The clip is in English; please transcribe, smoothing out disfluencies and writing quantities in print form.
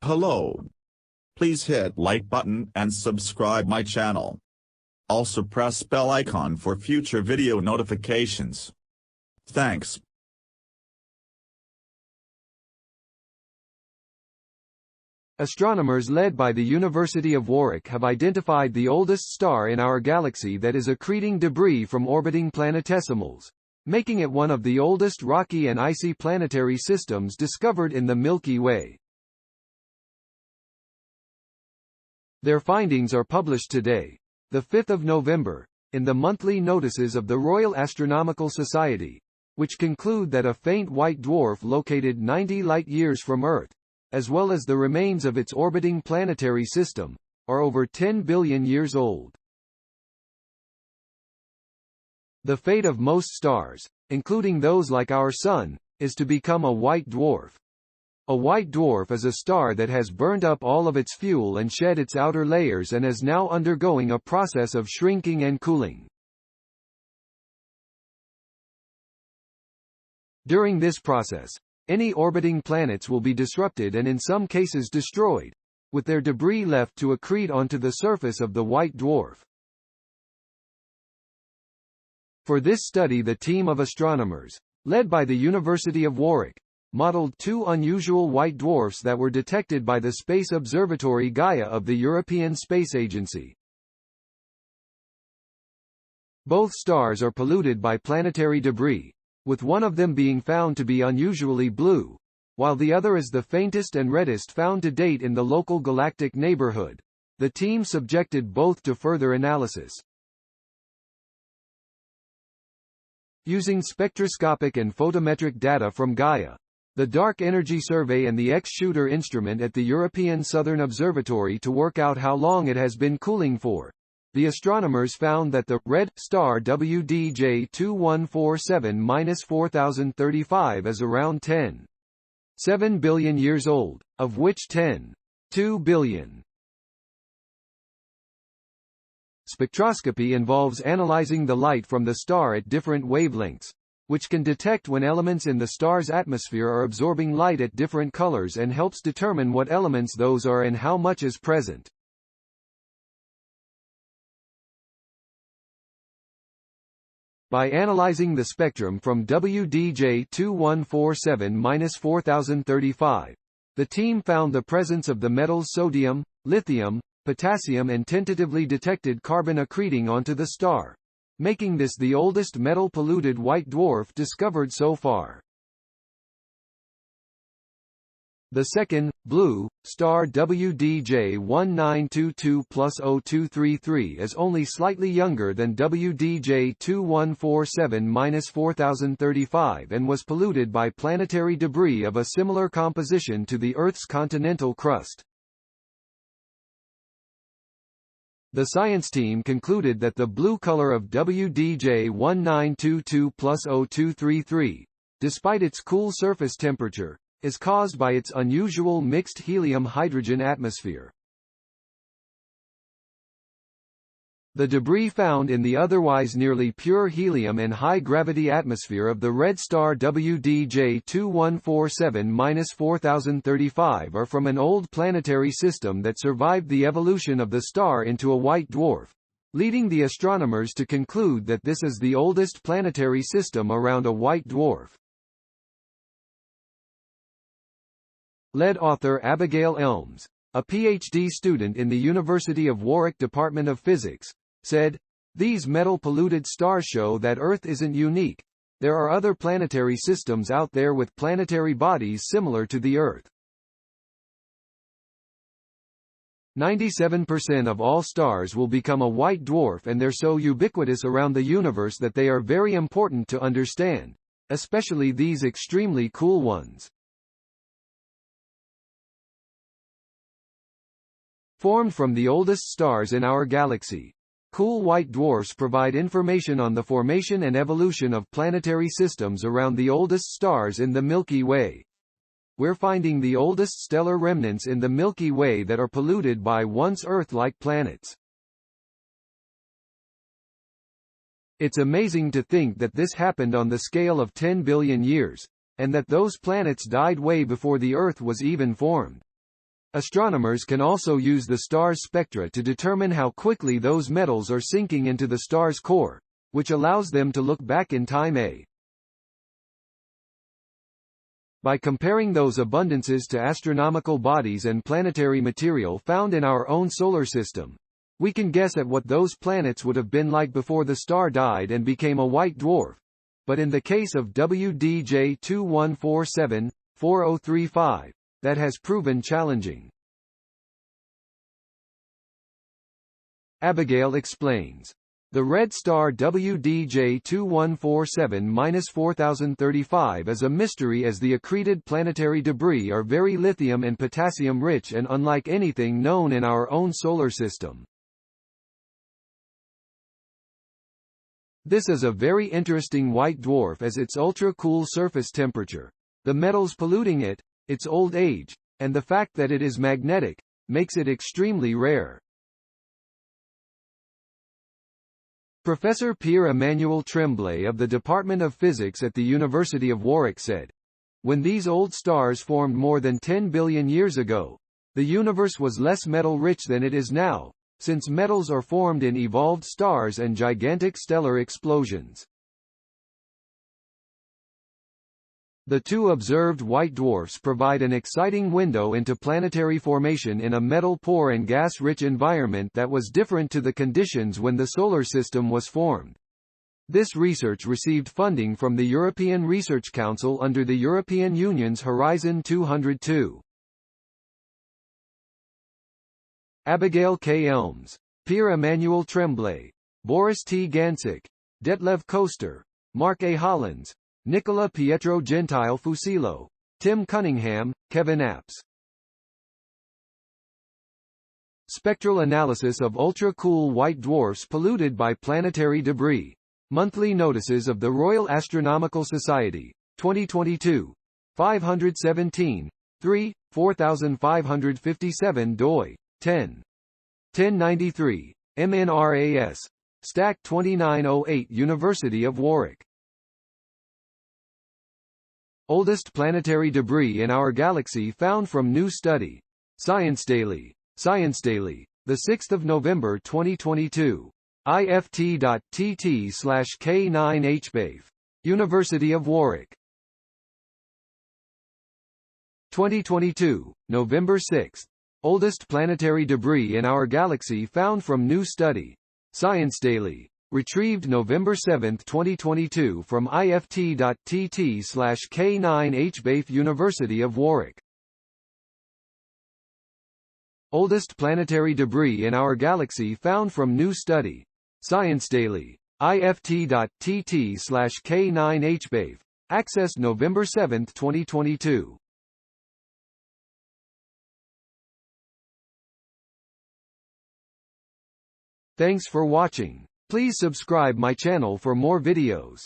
Hello. Please hit like button and subscribe my channel. Also press bell icon for future video notifications. Thanks. Astronomers led by the University of Warwick have identified the oldest star in our galaxy that is accreting debris from orbiting planetesimals, making it one of the oldest rocky and icy planetary systems discovered in the Milky Way. Their findings are published today, the 5th of November, in the monthly notices of the Royal Astronomical Society, which conclude that a faint white dwarf located 90 light-years from Earth, as well as the remains of its orbiting planetary system, are over 10 billion years old. The fate of most stars, including those like our Sun, is to become a white dwarf. A white dwarf is a star that has burned up all of its fuel and shed its outer layers and is now undergoing a process of shrinking and cooling. During this process, any orbiting planets will be disrupted and in some cases destroyed, with their debris left to accrete onto the surface of the white dwarf. For this study, the team of astronomers, led by the University of Warwick, modeled two unusual white dwarfs that were detected by the Space Observatory Gaia of the European Space Agency. Both stars are polluted by planetary debris, with one of them being found to be unusually blue, while the other is the faintest and reddest found to date in the local galactic neighborhood. The team subjected both to further analysis. Using spectroscopic and photometric data from Gaia, the Dark Energy Survey and the X-Shooter instrument at the European Southern Observatory to work out how long it has been cooling for, the astronomers found that the red star WDJ 2147-4035 is around 10.7 billion years old, of which 10.2 billion. Spectroscopy involves analyzing the light from the star at different wavelengths, which can detect when elements in the star's atmosphere are absorbing light at different colors and helps determine what elements those are and how much is present. By analyzing the spectrum from WDJ 2147-4035, the team found the presence of the metals sodium, lithium, potassium and tentatively detected carbon accreting onto the star, making this the oldest metal-polluted white dwarf discovered so far. The second, blue, star WDJ 1922+0233 is only slightly younger than WDJ 2147-4035 and was polluted by planetary debris of a similar composition to the Earth's continental crust. The science team concluded that the blue color of WDJ 1922+0233, despite its cool surface temperature, is caused by its unusual mixed helium-hydrogen atmosphere. The debris found in the otherwise nearly pure helium and high-gravity atmosphere of the red star WDJ 2147-4035 are from an old planetary system that survived the evolution of the star into a white dwarf, leading the astronomers to conclude that this is the oldest planetary system around a white dwarf. Lead author Abigail Elms, a PhD student in the University of Warwick Department of Physics, said, "These metal-polluted stars show that Earth isn't unique. There are other planetary systems out there with planetary bodies similar to the Earth." 97% of all stars will become a white dwarf, and they're so ubiquitous around the universe that they are very important to understand, especially these extremely cool ones. Formed from the oldest stars in our galaxy, cool white dwarfs provide information on the formation and evolution of planetary systems around the oldest stars in the Milky Way. We're finding the oldest stellar remnants in the Milky Way that are polluted by once Earth-like planets. It's amazing to think that this happened on the scale of 10 billion years, and that those planets died way before the Earth was even formed. Astronomers can also use the star's spectra to determine how quickly those metals are sinking into the star's core, which allows them to look back in time. By comparing those abundances to astronomical bodies and planetary material found in our own solar system, we can guess at what those planets would have been like before the star died and became a white dwarf. But in the case of WDJ 2147-4035, that has proven challenging. Abigail explains. The red star WDJ 2147-4035 is a mystery, as the accreted planetary debris are very lithium and potassium rich and unlike anything known in our own solar system. This is a very interesting white dwarf, as its ultra-cool surface temperature, the metals polluting it, its old age, and the fact that it is magnetic, makes it extremely rare. Professor Pierre-Emmanuel Tremblay of the Department of Physics at the University of Warwick said, "When these old stars formed more than 10 billion years ago, the universe was less metal-rich than it is now, since metals are formed in evolved stars and gigantic stellar explosions." The two observed white dwarfs provide an exciting window into planetary formation in a metal-poor and gas-rich environment that was different to the conditions when the Solar System was formed. This research received funding from the European Research Council under the European Union's Horizon 202. Abigail K. Elms, Pierre-Emmanuel Tremblay, Boris T. Gansik, Detlev Koster, Mark A. Hollins, Nicola Pietro Gentile Fusillo, Tim Cunningham, Kevin Apps. Spectral analysis of ultra-cool white dwarfs polluted by planetary debris. Monthly notices of the Royal Astronomical Society, 2022. 517, 3, 4557 doi, 10. 1093, MNRAS. Stack 2908 University of Warwick. Oldest planetary debris in our galaxy found from new study. Science Daily, the 6th of November 2022. ift.tt/K9hbaf. University of Warwick. 2022, November 6. Oldest planetary debris in our galaxy found from new study. Science Daily. Retrieved November 7, 2022 from ift.tt/K9hbaf. University of Warwick. Oldest planetary debris in our galaxy found from new study. Science Daily. ift.tt/K9hbaf. Accessed November 7, 2022. Thanks for watching. Please subscribe my channel for more videos.